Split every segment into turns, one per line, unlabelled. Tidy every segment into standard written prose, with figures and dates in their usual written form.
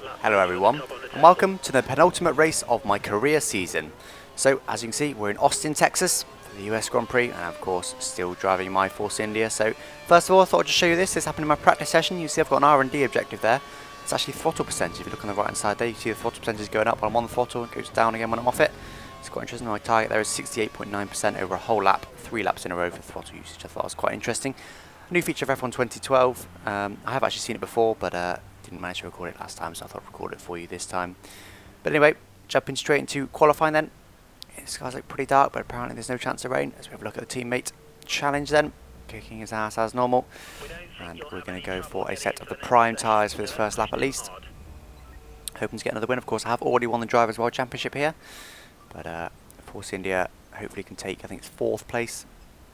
Hello everyone, and welcome to the penultimate race of my career season. So, as you can see, we're in Austin, Texas, for the US Grand Prix, and of course, still driving my Force India. So, first of all, I thought I'd just show you this. This happened in my practice session. You see I've got an R&D objective there. It's actually throttle percentage. If you look on the right hand side there, you see the throttle percentage going up when I'm on the throttle, and it goes down again when I'm off it. It's quite interesting. My target there is 68.9% over a whole lap, 3 laps in a row for throttle usage. I thought was quite interesting. A new feature of F1 2012. I have actually seen it before, but didn't manage to record it last time, so I thought I'd record it for you this time. But anyway, jumping straight into qualifying then. The skies look pretty dark, but apparently there's no chance of rain. As we have a look at the teammate challenge then, kicking his ass as normal. And we're going to go for a set of the prime tyres for this first lap at least. Hoping to get another win. Of course, I have already won the Drivers' World Championship here. But Force India hopefully can take, I think it's 4th place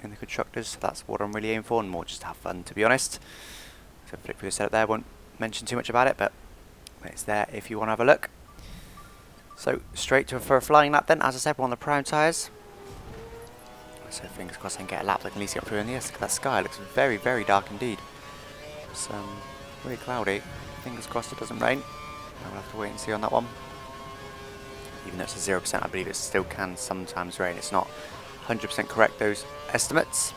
in the Constructors. So that's what I'm really aiming for, and more just to have fun, to be honest. So flick through the setup there, won't mention too much about it, but it's there if you want to have a look. So straight for a flying lap then. As I said, we're on the prime tyres. So fingers crossed I can get a lap that can at least get through in the air. That sky looks very, very dark indeed. It's really cloudy. Fingers crossed it doesn't rain. We'll have to wait and see on that one. Even though it's a 0%, I believe it still can sometimes rain. It's not 100% correct, those estimates.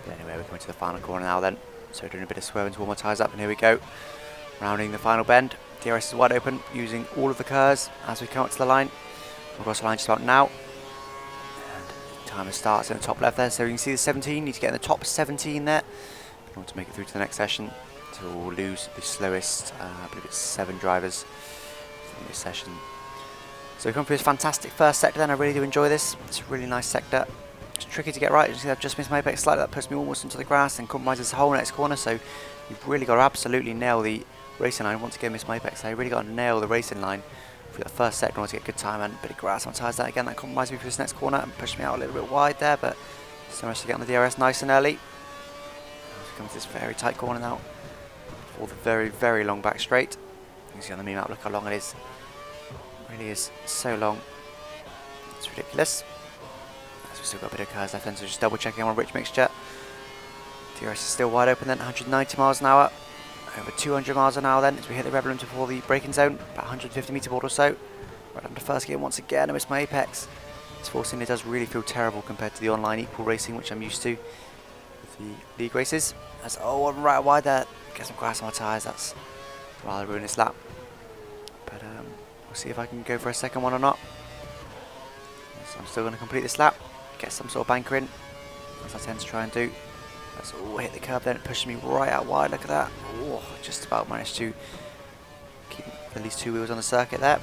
But anyway, we're coming to the final corner now then. So doing a bit of swerving to warm my tyres up, and here we go. Rounding the final bend. DRS is wide open, using all of the curves as we come up to the line. We'll cross the line just about now. And timer starts in the top left there, so you can see the 17. Need to get in the top 17 there in order to make it through to the next session. So we'll lose the slowest, I believe it's 7 drivers from this session. So we come through this fantastic first sector then. I really do enjoy this. It's a really nice sector. It's tricky to get right. You see I've just missed my apex slightly. That puts me almost into the grass and compromises the whole next corner. So you've really got to absolutely nail the racing line. Once again, missed my apex. So you really got to nail the racing line for the first sector in order to get good time, and a bit of grass on tyres. That again, that compromised me for this next corner and pushed me out a little bit wide there, but still managed to get on the DRS nice and early. As we come to this very tight corner now for the very, very long back straight. You can see on the map, look how long it is. It really is so long. It's ridiculous. We've still got a bit of curves left then, so just double checking on a rich mixture. DRS is still wide open then, 190 miles an hour. Over 200 miles an hour then as we hit the rev limit before the braking zone, about 150 metre board or so. Right under first gear once again, I missed my apex. This Force India does really feel terrible compared to the online equal racing, which I'm used to with the league races. As, oh, I'm right wide there. Get some grass on my tyres, that's rather ruined this lap. But we'll see if I can go for a second one or not. So I'm still going to complete this lap. Get some sort of banker in, as I tend to try and do. Let's all hit the curb then, it pushes me right out wide, look at that. Oh, just about managed to keep at least 2 wheels on the circuit there.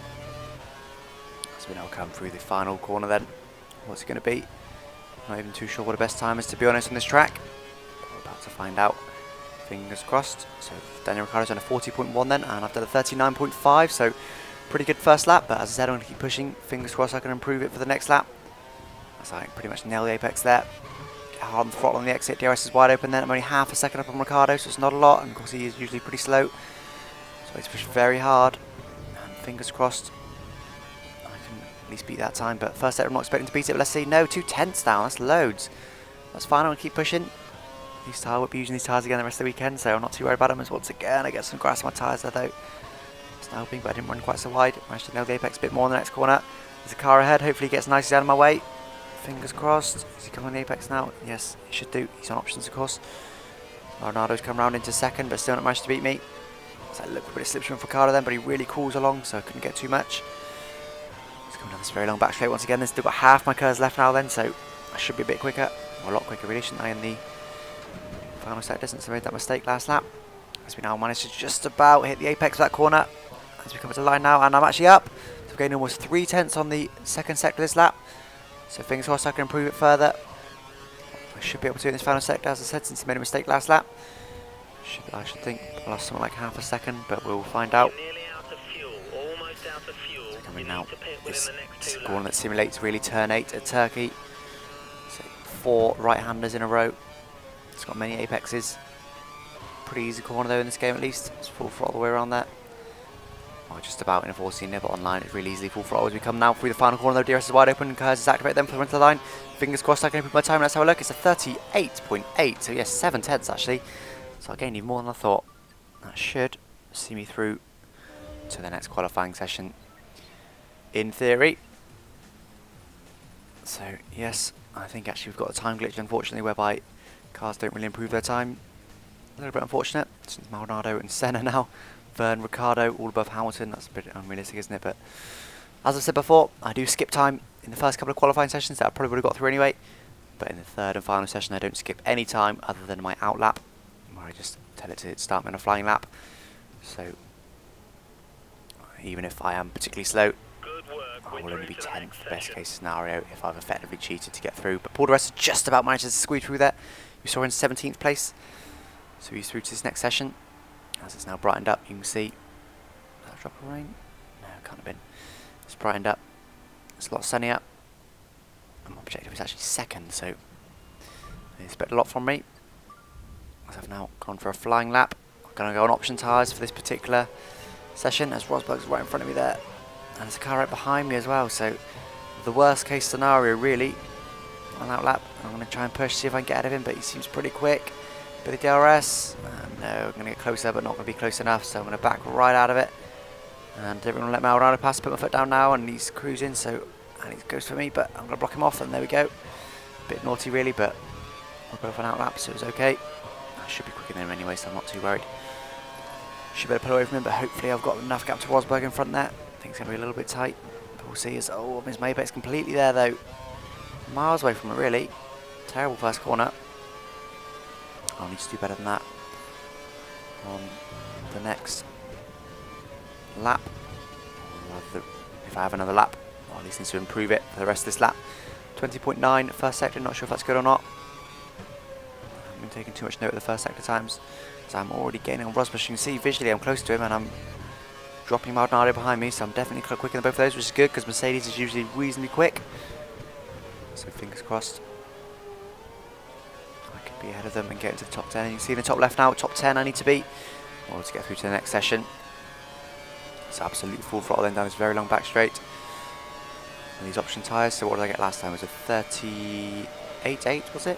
So we now come through the final corner then. What's it going to be? Not even too sure what the best time is, to be honest, on this track. But we're about to find out. Fingers crossed. So Daniel Ricciardo's done a 40.1 then, and I've done a 39.5, so pretty good first lap. But as I said, I'm going to keep pushing. Fingers crossed I can improve it for the next lap. So I pretty much nail the apex there. Get hard on the throttle on the exit. DRS is wide open then. I'm only half a second up on Ricciardo, so it's not a lot. And of course he is usually pretty slow. So he's pushed very hard. And fingers crossed I can at least beat that time. But first set I'm not expecting to beat it. But let's see. No, 2/10 down. That's loads. That's fine. I'm going to keep pushing. These tyres, we'll be using these tyres again the rest of the weekend, so I'm not too worried about them. As once again I get some grass on my tyres there though. It's helping, but I didn't run quite so wide. Managed to nail the apex a bit more in the next corner. There's a car ahead. Hopefully he gets nicely out of my way. Fingers crossed. Is he coming on the apex now? Yes, he should do. He's on options, of course. Ronaldo's come round into second, but still not managed to beat me. So a little bit of slipstream for Ricardo then, but he really crawls along, so I couldn't get too much. He's coming down this very long back straight once again. There's still got half my curves left now then, so I should be a bit quicker. Or a lot quicker really, shouldn't I, in the final sector since I made that mistake last lap. As we now managed to just about hit the apex of that corner. As we come to the line now, and I'm actually up. So we're getting almost 3/10 on the second sector this lap. So fingers crossed I can improve it further. I should be able to in this final sector, as I said, since I made a mistake last lap. I should think I lost something like half a second, but we'll find out. So coming now, this corner that simulates really turn 8 at Turkey. So 4 right-handers in a row. It's got many apexes. Pretty easy corner though in this game at least. It's full throttle all the way around there. Oh, just about in a 14 there, but online it's really easily full throttle as we come now through the final corner though. DRS is wide open, curves is activate them for the run to the line. Fingers crossed I can improve my time. Let's have a look. It's a 38.8, so yes, 7/10 actually. So I gained even more than I thought. That should see me through to the next qualifying session in theory. So yes, I think actually we've got a time glitch unfortunately whereby cars don't really improve their time. A little bit unfortunate since Maldonado and Senna now. Verne, Ricciardo all above Hamilton. That's a bit unrealistic, isn't it? But as I said before, I do skip time in the first couple of qualifying sessions that I probably would have got through anyway. But in the third and final session I don't skip any time other than my out lap, where I just tell it to start me on a flying lap. So even if I am particularly slow, I will only be 10th, best case scenario, if I've effectively cheated to get through. But Paul di Resta just about managed to squeeze through there. We saw in 17th place. So he's through to this next session. As it's now brightened up, you can see. Is that a drop of rain? No, it can't have been. It's brightened up. It's a lot sunnier. And my objective is actually second, so they expect a lot from me. As I've now gone for a flying lap. I'm going to go on option tyres for this particular session, as Rosberg's right in front of me there. And there's a car right behind me as well, so the worst case scenario really on that lap. I'm going to try and push, see if I can get ahead of him, but he seems pretty quick. Bit of DRS, no, I'm going to get closer but not going to be close enough, so I'm going to back right out of it. And everyone let Maldonado pass, put my foot down now, and he's cruising, so and he goes for me, but I'm going to block him off, and there we go. Bit naughty really, but we're both on out lap, so it was okay. I should be quicker than him anyway, so I'm not too worried. Should be able to pull away from him, but hopefully I've got enough gap to Rosberg in front there. I think it's going to be a little bit tight, but we'll see. Oh, Miss Maybeck's completely there though. Miles away from it really. Terrible first corner. I'll need to do better than that on the next lap. If I have another lap, I'll at least need to improve it for the rest of this lap. 20.9 first sector, not sure if that's good or not. I haven't been taking too much note of the first sector times, so I'm already gaining on Rosberg. You can see visually I'm close to him and I'm dropping Maldonado behind me, so I'm definitely quicker than both of those, which is good because Mercedes is usually reasonably quick. So fingers crossed I could be ahead of them and get into the top 10. And you can see in the top left now, top 10 I need to be in order to get through to the next session. It's absolutely full throttle then down this very long back straight. And these option tyres, so what did I get last time? Was it 38.8 was it?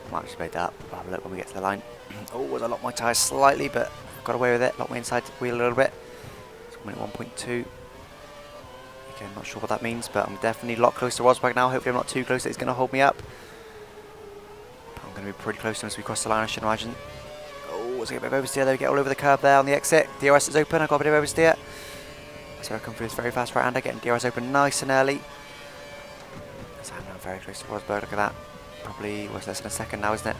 I might have just made that up. We'll have a look when we get to the line. Oh, I locked my tyres slightly, but got away with it. Locked my inside wheel a little bit. It's 1:1.2. Again, not sure what that means, but I'm definitely a lot close to Rosberg now. Hopefully I'm not too close that he's going to hold me up. But I'm going to be pretty close to him as we cross the line, I should imagine. Oh, let's get a bit of oversteer there. We get all over the curb there on the exit. DRS is open. I've got a bit of oversteer. So I come through this very fast right-hander, getting DRS open nice and early. So I'm now very close to Rosberg. Look at that. Probably was less than a second now, isn't it?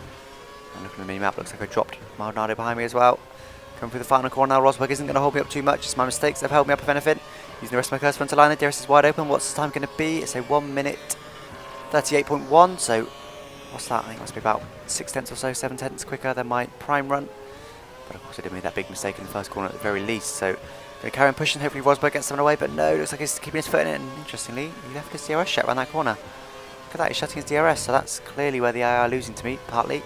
I'm looking at the mini-map. Looks like I dropped Maldonado behind me as well. Coming through the final corner now. Rosberg isn't going to hold me up too much. It's my mistakes that have held me up, if anything. Using the rest of my cursor front to line. The DRS is wide open. What's the time going to be? It's a 1 minute 38.1. So what's that? I think it must be about 6 tenths or so, 7 tenths quicker than my prime run. But of course I did make that big mistake in the first corner at the very least. So going to carry on pushing. Hopefully Rosberg gets someone away. But no, looks like he's keeping his foot in it. And interestingly, he left his DRS shut around that corner. Look at that, he's shutting his DRS. So that's clearly where the AI are losing to me, partly.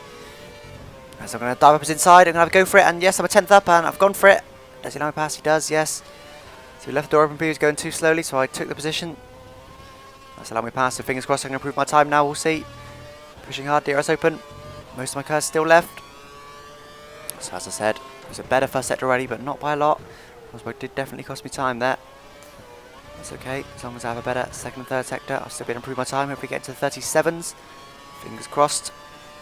So I'm going to dive up his inside. I'm going to have a go for it. And yes, I'm a 10th up and I've gone for it. Does he allow me pass? He does, yes. So he left the door open, but he was going too slowly, so I took the position. That's allowed me to pass, so fingers crossed I'm going to improve my time now, we'll see. Pushing hard, DRS open. Most of my cars still left. So as I said, it was a better first sector already, but not by a lot. Rosberg did definitely cost me time there. That's okay, as long as I have a better second and third sector, I'll still be able to improve my time. Hopefully get to the 37s. Fingers crossed.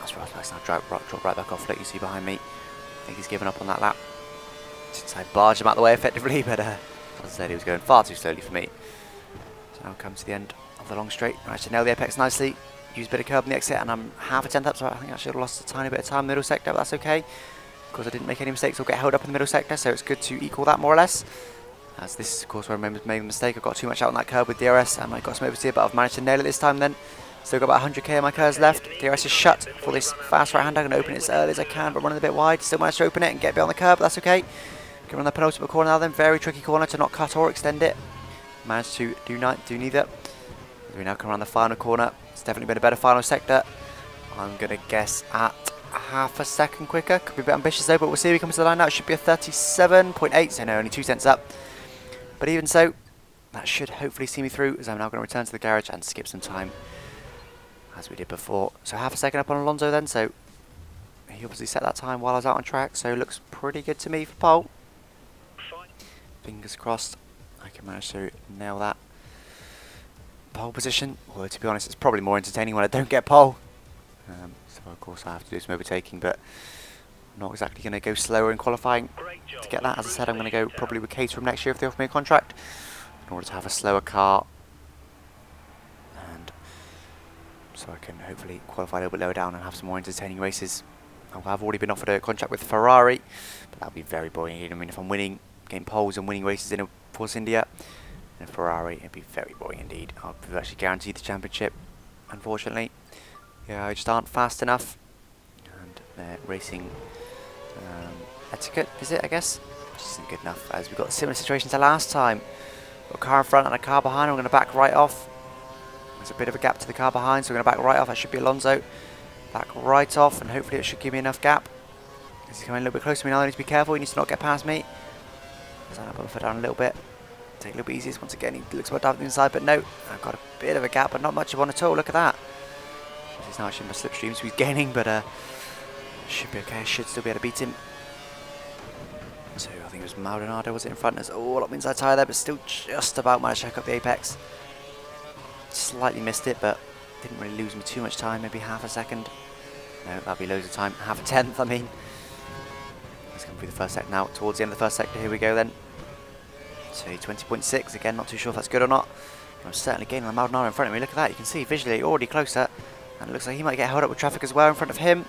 That's right, now drop right back off, like you see behind me. I think he's given up on that lap. Since I barged him out the way effectively, but as I said, he was going far too slowly for me. So now come to the end of the long straight. I actually nailed the apex nicely. Use a bit of curb on the exit, and I'm half a tenth up, so I think I should have lost a tiny bit of time in the middle sector, but that's okay. Because I didn't make any mistakes or get held up in the middle sector, so it's good to equal that more or less. As this is, of course, where I made a mistake. I got too much out on that curb with DRS, and I got some oversteer, but I've managed to nail it this time then. Still got about 100k of my curves left. DRS is shut for this fast right hand. I'm going to open it as early as I can, but running a bit wide. Still managed to open it and get beyond the curb, but that's okay. Going on the penultimate corner now then. Very tricky corner to not cut or extend it. Managed to do neither. As we now come around the final corner. It's definitely been a better final sector. I'm going to guess at half a second quicker. Could be a bit ambitious though, but we'll see. We come to the line now. It should be a 37.8, so no, only 2 cents up. But even so, that should hopefully see me through, as I'm now going to return to the garage and skip some time, as we did before. So half a second up on Alonso then, so he obviously set that time while I was out on track, so looks pretty good to me for pole. fingers crossed I can manage to nail that pole position. Although to be honest, it's probably more entertaining when I don't get pole. So of course I have to do some overtaking, but I'm not exactly going to go slower in qualifying to get that. As I said, I'm going to go probably with Caterham next year if they offer me a contract, in order to have a slower car, and so I can hopefully qualify a little bit lower down and have some more entertaining races. I've already been offered a contract with Ferrari, but that'll be very boring. I mean, if I'm winning, getting poles and winning races in a Force India, in a Ferrari, it'd be very boring indeed. I'll be actually guaranteed the championship, unfortunately. Yeah, I just aren't fast enough, and racing etiquette, is it, I guess? Just isn't good enough, as we've got a similar situation to last time. Got a car in front and a car behind, I'm going to back right off. There's a bit of a gap to the car behind, so we're going to back right off. That should be Alonso. Back right off, and hopefully it should give me enough gap. He's coming a little bit closer to me now, I need to be careful, he needs to not get past me. So I'm going to put my foot down a little bit. Take a little bit easier. Once again, he looks about down the inside, but no, I've got a bit of a gap, but not much of one at all. Look at that. He's now actually in my slipstream, so he's gaining, but should be okay. I should still be able to beat him. So I think it was Maldonado, was it in front? There's all up inside tyre there, but still just about managed to check up the apex. Slightly missed it, but didn't really lose me too much time, maybe half a second. No, that'll be loads of time. Half a tenth, I mean. Let's come through the first sector now. Towards the end of the first sector, here we go then. So 20.6, again, not too sure if that's good or not. But I'm certainly gaining on Maldonado in front of me. Look at that, you can see visually already closer. And it looks like he might get held up with traffic as well in front of him,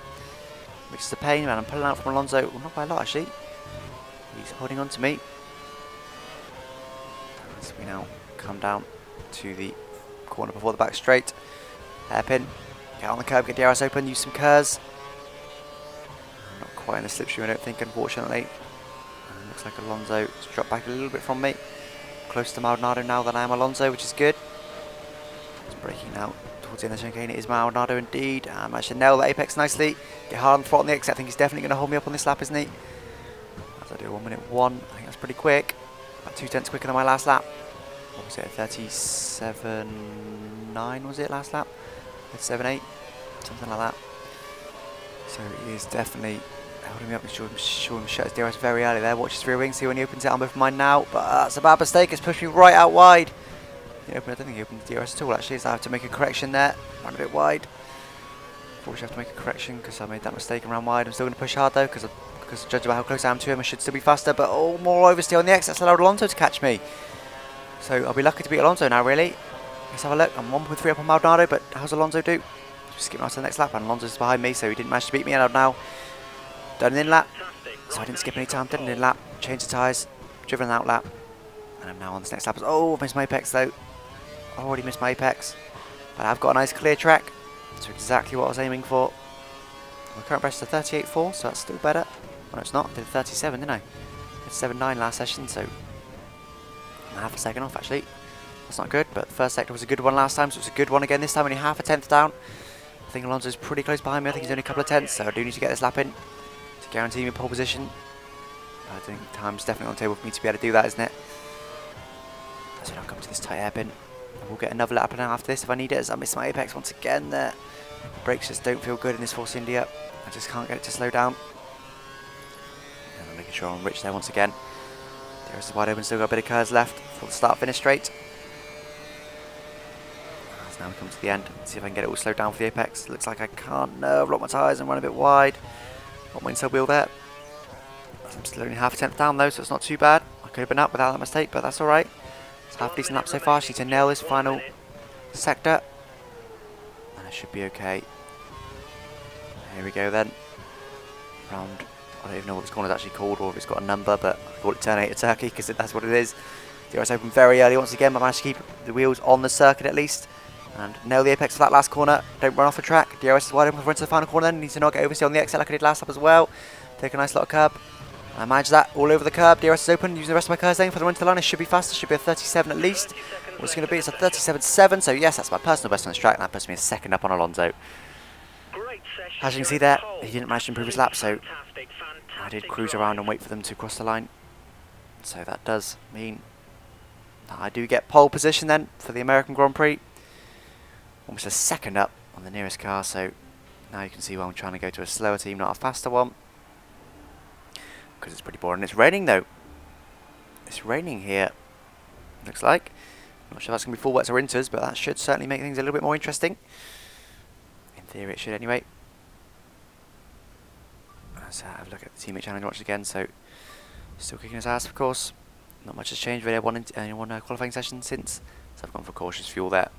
which is a pain, and I'm pulling out from Alonso. Well, not by a lot, actually. He's holding on to me. As we now come down to the corner before the back straight. Hairpin. Get on the curb, get DRS open, use some curves. Not quite in the slipstream, I don't think, unfortunately. Looks like Alonso has dropped back a little bit from me. Close to Maldonado now than I am Alonso, which is good. It's breaking out towards the end of the chicane. It is Maldonado indeed. I managed to nail the apex nicely. Get hard on the throttle on the exit. I think he's definitely going to hold me up on this lap, isn't he? As I do 1 minute 1. I think that's pretty quick. About 2 tenths quicker than my last lap. What was it? 37.9 was it last lap? 37.8, something like that. So he is definitely holding me up. Sure him shut his DRS very early there. Watch his rear wing, see when he opens it. I'll move mine now, but that's a bad mistake. It's pushed me right out wide. I don't think he opened the DRS at all actually, so I have to make a correction there. Ran a bit wide. Unfortunately I have to make a correction because I made that mistake and ran wide. I'm still going to push hard though, because judging by how close I am to him, I should still be faster, but oh, more oversteer on the exit. That's allowed Alonso to catch me. So I'll be lucky to beat Alonso now, really. Let's have a look. I'm 1.3 up on Maldonado, but how's Alonso do? Just skipping on to the next lap, and Alonso's behind me, so he didn't manage to beat me. And I've now done an in lap, so I didn't skip any time. Did an in lap, changed the tyres, driven an out lap, and I'm now on this next lap. Oh, I've missed my apex though. I already missed my apex, but I've got a nice clear track. That's exactly what I was aiming for. My current best is a 38.4, so that's still better. Well, no, it's not. I did a 37, didn't I? I did 7.9 last session, so I'm half a second off actually. That's not good, but the first sector was a good one last time, so it's a good one again this time, only half a tenth down. I think Alonso's pretty close behind me. I think he's only a couple of tenths, so I do need to get this lap in to guarantee me pole position. I think time's definitely on the table for me to be able to do that, isn't it? So I'll come to this tight hairpin. We'll get another lap now after this if I need it, as I miss my apex once again there. Brakes just don't feel good in this Force India. I just can't get it to slow down. And I'm making sure I'm rich there once again. There's the wide open, still got a bit of curves left for the start finish straight. So now we come to the end. Let's see if I can get it all slowed down for the apex. Looks like I can't. No, I've locked my tyres and run a bit wide. Got my inside wheel there. I'm still only half a tenth down though, so it's not too bad. I could have been up without that mistake, but that's alright. It's half a decent lap so far. I just need to nail this final sector, and I should be okay. Here we go then. Round, I don't even know what this corner is actually called, or if it's got a number, but I call it Terminator Turkey because that's what it is. DRS open very early once again, but I managed to keep the wheels on the circuit at least, and nail the apex for that last corner. Don't run off the track. DRS is wide open for into the final corner then. Need to not get oversteer on the exit like I did last lap as well. Take a nice little curb. I managed that all over the curb. DRS is open. Using the rest of my curves then for the run to the line. It should be faster. Should be a 37 at least. What's it going to be? It's a 37.7. So yes, that's my personal best on this track. And that puts me a second up on Alonso. As you can see there, he didn't manage to improve his lap, so I did cruise around and wait for them to cross the line. So that does mean that I do get pole position then for the American Grand Prix. Almost a second up on the nearest car, so now you can see why I'm trying to go to a slower team, not a faster one. Because it's pretty boring. It's raining though. It's raining here, looks like. Not sure if that's going to be full wets or inters, but that should certainly make things a little bit more interesting. In theory it should anyway. Let's have a look at the teammate challenge watch again. So still kicking his ass, of course. Not much has changed really in one qualifying session since. So I've gone for cautious fuel there,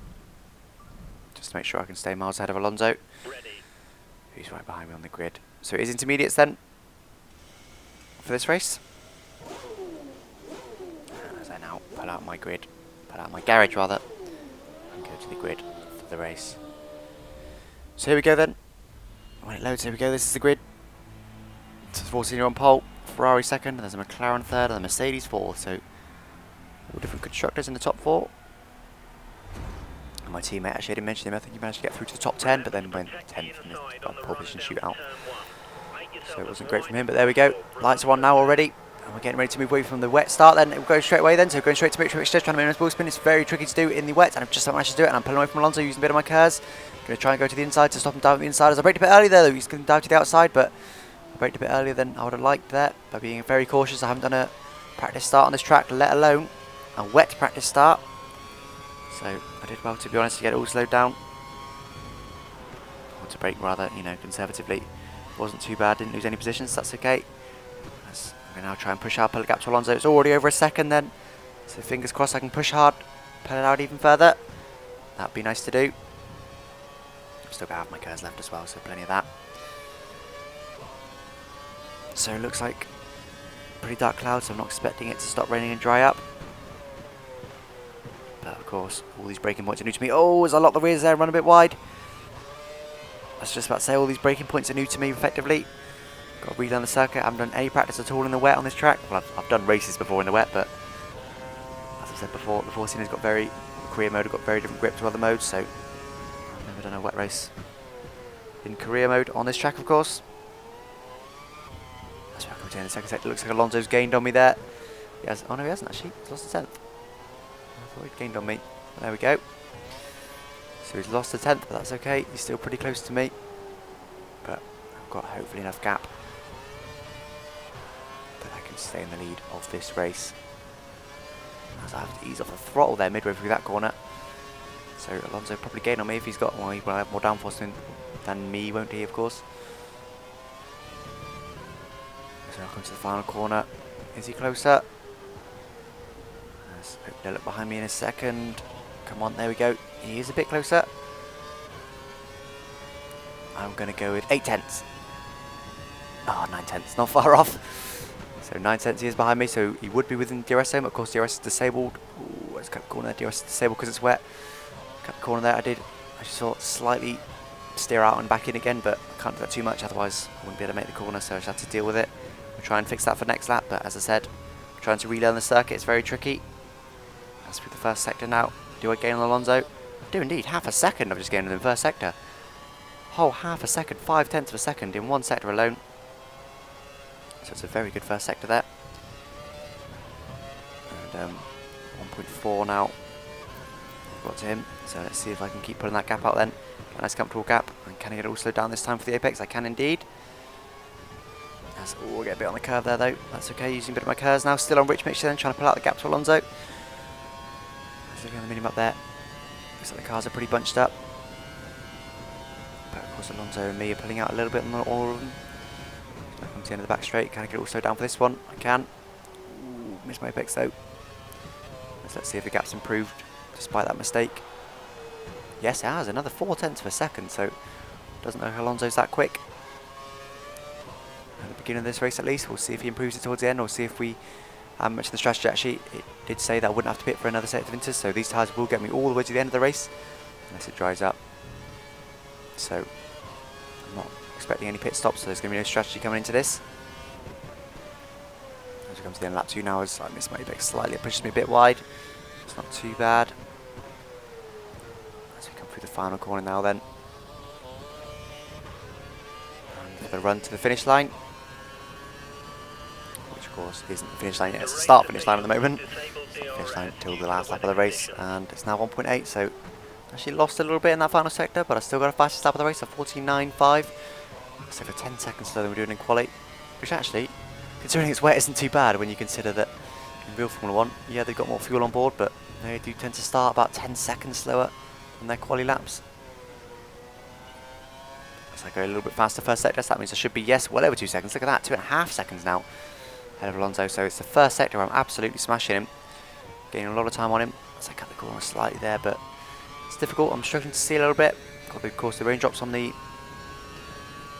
just to make sure I can stay miles ahead of Alonso, who's right behind me on the grid. So it is intermediates then for this race. And as I now pull out my grid, pull out my garage rather, and go to the grid for the race. So here we go then. When it loads, here we go. This is the grid. So it's 14 on pole, Ferrari second, and there's a McLaren third, and a Mercedes fourth. So all different constructors in the top 4. And my teammate, actually I didn't mention him, I think he managed to get through to the top 10, but then went 10th in the pole position shootout. So it wasn't great from him, but there we go. Lights are on now already, and we're getting ready to move away from the wet start then. It will go straight away then, so going straight to victory mixture, trying to minimize ball spin. It's very tricky to do in the wet, and I've just managed to do it, and I'm pulling away from Alonso using a bit of my curves. Going to try and go to the inside to stop him down at the inside. As I braked a bit early there though, he's going down to the outside, but I braked a bit earlier than I would have liked there by being very cautious. I haven't done a practice start on this track, let alone a wet practice start. So I did well, to be honest, to get it all slowed down. Or to brake rather, you know, conservatively. Wasn't too bad, didn't lose any positions, so that's okay. I'm going to now try and push out, pull the gap to Alonso. It's already over a second then, so fingers crossed I can push hard, pull it out even further. That'd be nice to do. I've still got half my curves left as well, so plenty of that. So it looks like pretty dark clouds, so I'm not expecting it to stop raining and dry up. But of course, all these braking points are new to me. Oh, as I lock the rears there and run a bit wide. I was just about to say, all these braking points are new to me effectively. Got to relearn the circuit. I haven't done any practice at all in the wet on this track. Well, I've done races before in the wet, but as I said before, the Force has got the career mode, got very different grip to other modes, so I've never done a wet race in career mode on this track, of course. That's where I come to in the second sector. Looks like Alonso's gained on me there. He has, oh no, he hasn't actually. He's lost the 10th. I thought he'd gained on me. There we go. So he's lost the 10th, but that's okay. He's still pretty close to me. But I've got hopefully enough gap that I can stay in the lead of this race. As I have to ease off the throttle there midway through that corner. So Alonso probably gained on me if he's got, well, he will have more downforce than me, won't he, of course. So I'll come to the final corner. Is he closer? Let's hope they'll look behind me in a second. Come on, there we go. He is a bit closer. I'm going to go with 8 tenths. Oh, 9 tenths, not far off. So 9 tenths he is behind me, so he would be within DRS zone. Of course, DRS is disabled. Ooh, let's cut the corner there. DRS is disabled because it's wet. Cut the corner there. I just saw it slightly steer out and back in again, but I can't do that too much, otherwise I wouldn't be able to make the corner, so I just have to deal with it. We'll try and fix that for next lap, but as I said, trying to relearn the circuit is very tricky. That's through the first sector now. Do I gain on Alonso? I do indeed. Half a second I've just gained in the first sector. Whole half a second, 5 tenths of a second in one sector alone. So it's a very good first sector there. And 1.4 now. I've got to him. So let's see if I can keep pulling that gap out then. Get a nice comfortable gap. And can I get it all slowed down this time for the apex? I can indeed. Oh, we'll get a bit on the curve there though. That's okay, using a bit of my curves now. Still on rich mixture then, trying to pull out the gap to Alonso. Looking at the medium up there. Looks like the cars are pretty bunched up. But of course Alonso and me are pulling out a little bit on all of them. I come to the end of the back straight. Can I get it all slowed down for this one? I can. Ooh, missed my apex though. Let's see if the gap's improved despite that mistake. Yes, it has. Another 4 tenths of a second, so doesn't know how Alonso's that quick. At the beginning of this race at least. We'll see if he improves it towards the end, or see if we much of the strategy. Actually, it did say that I wouldn't have to pit for another set of winters, so these tyres will get me all the way to the end of the race, unless it dries up. So I'm not expecting any pit stops, so there's going to be no strategy coming into this. As we come to the end of lap 2 now, as I missed my apex slightly, it pushes me a bit wide. It's not too bad. As we come through the final corner now then. And for the run to the finish line. Which of course isn't the finish line yet, it's the start finish line at the moment. It's not the finish line until the last lap of the race, and it's now 1.8, so actually lost a little bit in that final sector, but I still got a fastest lap of the race of 14.95. So for 10 seconds slower than we're doing in quali, which actually, considering it's wet, isn't too bad when you consider that in real Formula 1, yeah, they've got more fuel on board, but they do tend to start about 10 seconds slower than their quali laps. As I go a little bit faster first sector, so that means I should be, yes, well over 2 seconds. Look at that, 2.5 seconds now ahead of Alonso. So it's the first sector where I'm absolutely smashing him, gaining a lot of time on him. As I cut the corner slightly there, but it's difficult. I'm struggling to see a little bit. Got, of course, the raindrops on the,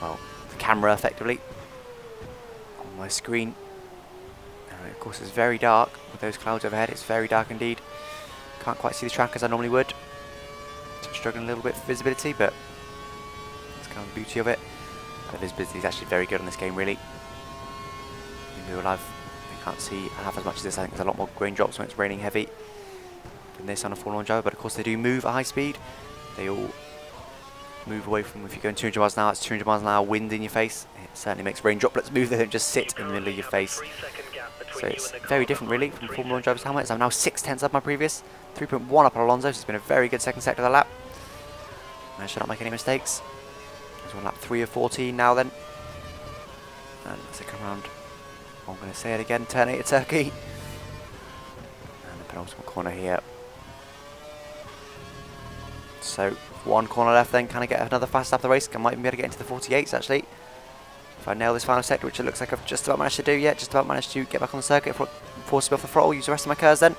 well, the camera effectively on my screen. And of course, it's very dark with those clouds overhead. It's very dark indeed. Can't quite see the track as I normally would. So I'm struggling a little bit for visibility, but that's kind of the beauty of it. The visibility is actually very good on this game, really. In real life, you can't see half as much as this. I think there's a lot more raindrops when it's raining heavy than this on a Formula 1 driver, but of course they do move at high speed. They all move away from, if you're going 200 miles an hour, it's 200 miles an hour wind in your face. It certainly makes rain droplets move. They don't just sit in the middle of your face. So it's very different, really, from Formula 1 drivers' helmets. I'm now 6/10 up my previous, 3.1 up on Alonso, so it's been a very good second sector of the lap. I should not make any mistakes. He's on lap 3 of 14 now then. And as I come around, I'm going to say it again, turn 8 to Turkey. And the penultimate corner here. So, one corner left then, can I get another fast lap of the race? I might even be able to get into the 48s actually. If I nail this final sector, which it looks like I've just about managed to do yet, just about managed to get back on the circuit, force me off the throttle, use the rest of my curves then.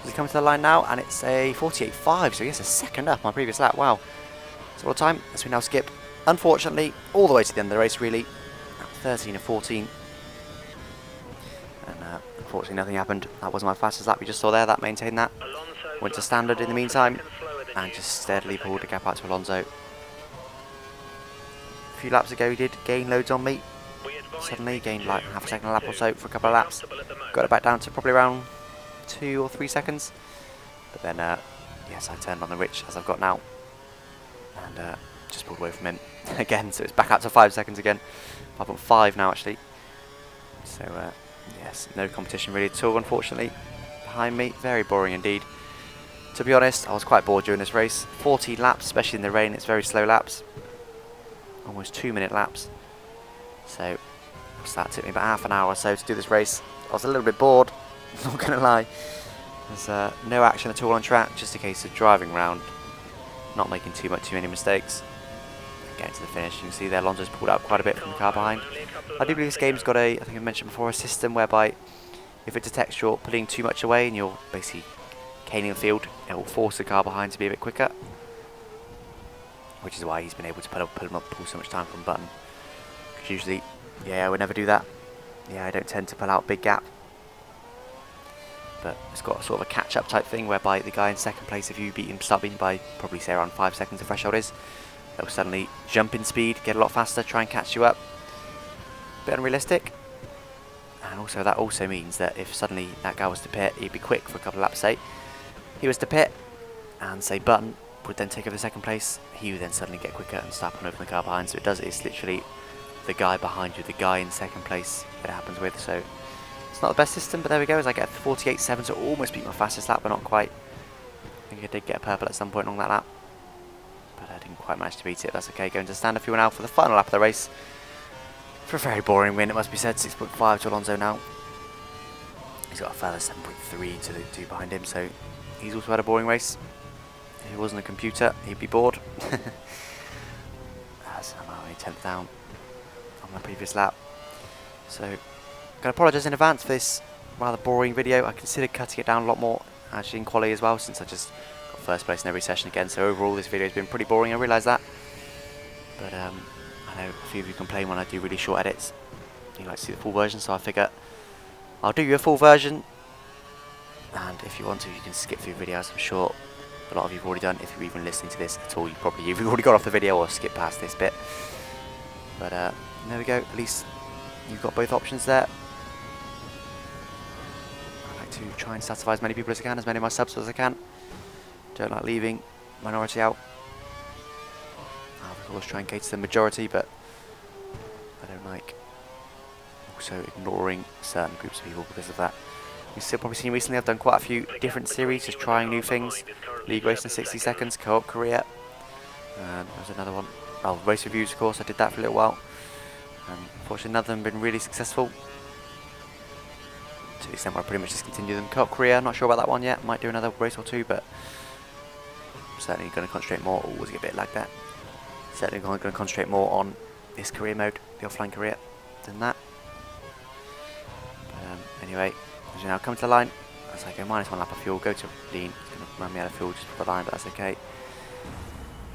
As we come to the line now, and it's a 48.5, so yes, a second up my previous lap, wow. It's a lot of time, as we now skip, unfortunately, all the way to the end of the race really, at 13 of 14. And unfortunately nothing happened. That wasn't my fastest lap, you just saw there, that maintained that. Went to standard in the meantime, and just steadily pulled the gap out to Alonso. A few laps ago he did gain loads on me. Suddenly gained like half a second a lap or so for a couple of laps. Got it back down to probably around 2 or 3 seconds. But then, yes, I turned on the rich as I've got now. And just pulled away from him again. So it's back out to 5 seconds again. 5.5 now actually. So, yes, no competition really at all, unfortunately. Behind me, very boring indeed. To be honest, I was quite bored during this race. 14 laps, especially in the rain, it's very slow laps. Almost 2-minute laps. So, that took me about half an hour or so to do this race. I was a little bit bored, not going to lie. There's no action at all on track, just a case of driving around, not making too many mistakes. Getting to the finish, you can see there Alonso's pulled out quite a bit from the car behind. I do believe this game's got a, I think I mentioned before, a system whereby if it detects you're pulling too much away and you're basically caning the field, it will force the car behind to be a bit quicker. Which is why he's been able to pull so much time from button. Because usually, yeah, I would never do that. Yeah, I don't tend to pull out big gap. But it's got sort of a catch-up type thing whereby the guy in second place, if you start beating by probably say around 5 seconds the threshold is, they'll suddenly jump in speed, get a lot faster, try and catch you up. Bit unrealistic. And also that also means that if suddenly that guy was to pit, he'd be quick for a couple of laps, say. He was to pit, and say button would then take over the second place, he would then suddenly get quicker and start pulling over the car behind. So it's literally the guy behind you, the guy in second place that it happens with. So it's not the best system, but there we go, as I get 48.7, so almost beat my fastest lap, but not quite. I think I did get a purple at some point along that lap, but I didn't quite manage to beat it. That's okay. Going to standard fuel now for the final lap of the race. For a very boring win, it must be said. 6.5 to Alonso now. He's got a further 7.3 to the 2 behind him, so he's also had a boring race. If he wasn't a computer, he'd be bored. As I'm only 10th down on my previous lap. So, I'm going to apologise in advance for this rather boring video. I considered cutting it down a lot more, actually in quali as well, since I just got first place in every session again. So overall, this video has been pretty boring, I realise that. But I know a few of you complain when I do really short edits. You like to see the full version, so I figure I'll do you a full version. And if you want to, you can skip through videos. I'm sure a lot of you have already done. If you're even listening to this at all, you've already got off the video or skipped past this bit. But there we go. At least you've got both options there. I like to try and satisfy as many people as I can, as many of my subs as I can. Don't like leaving minority out. I'll of course try and cater to the majority, but I don't like also ignoring certain groups of people because of that. You've still probably seen recently I've done quite a few different series, just trying new things. League race in 60 seconds, co-op career. There's another one. Oh, race reviews, of course. I did that for a little while. Unfortunately, none of them have been really successful. to the extent where I pretty much just continue them. Co-op career, not sure about that one yet. Might do another race or two, but certainly going to concentrate more. Always get a bit like that. Certainly going to concentrate more on this career mode, the offline career, than that. Anyway, as you now come to the line, as I go -1 lap of fuel, go to lean. It's going to run me out of fuel just for the line, but that's okay.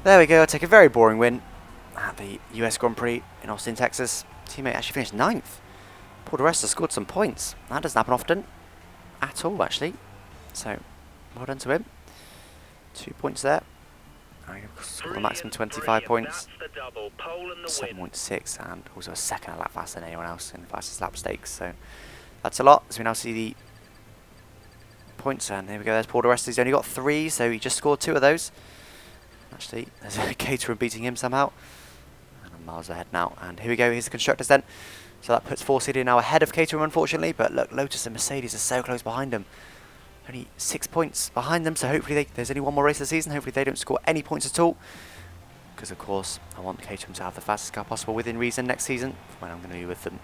There we go. I'll take a very boring win at the US Grand Prix in Austin, Texas. Teammate actually finished 9th. Paul di Resta scored some points. That doesn't happen often at all, actually. So, well done to him. 2 points there. I scored a maximum 25 points. 7.6 and also a second a lap faster than anyone else in the fastest lap stakes. So, that's a lot. So we now see the points, and there we go. There's Paul di Resta. He's only got 3, so he just scored 2 of those. Actually, there's a Caterham beating him somehow. And I'm miles ahead now. And here we go. Here's the constructors then. So that puts Force GT now ahead of Caterham, unfortunately. But look, Lotus and Mercedes are so close behind them. Only 6 points behind them. So hopefully there's only one more race of the season. Hopefully they don't score any points at all. Because, of course, I want Caterham to have the fastest car possible within reason next season, when I'm going to be with them.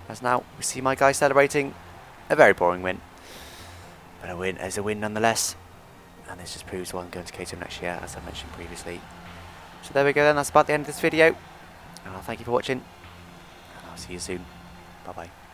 As now, we see my guy celebrating a very boring win. But a win is a win nonetheless. And this just proves why I'm going to Caterham next year, as I mentioned previously. So there we go then, that's about the end of this video. And I'll thank you for watching. And I'll see you soon. Bye bye.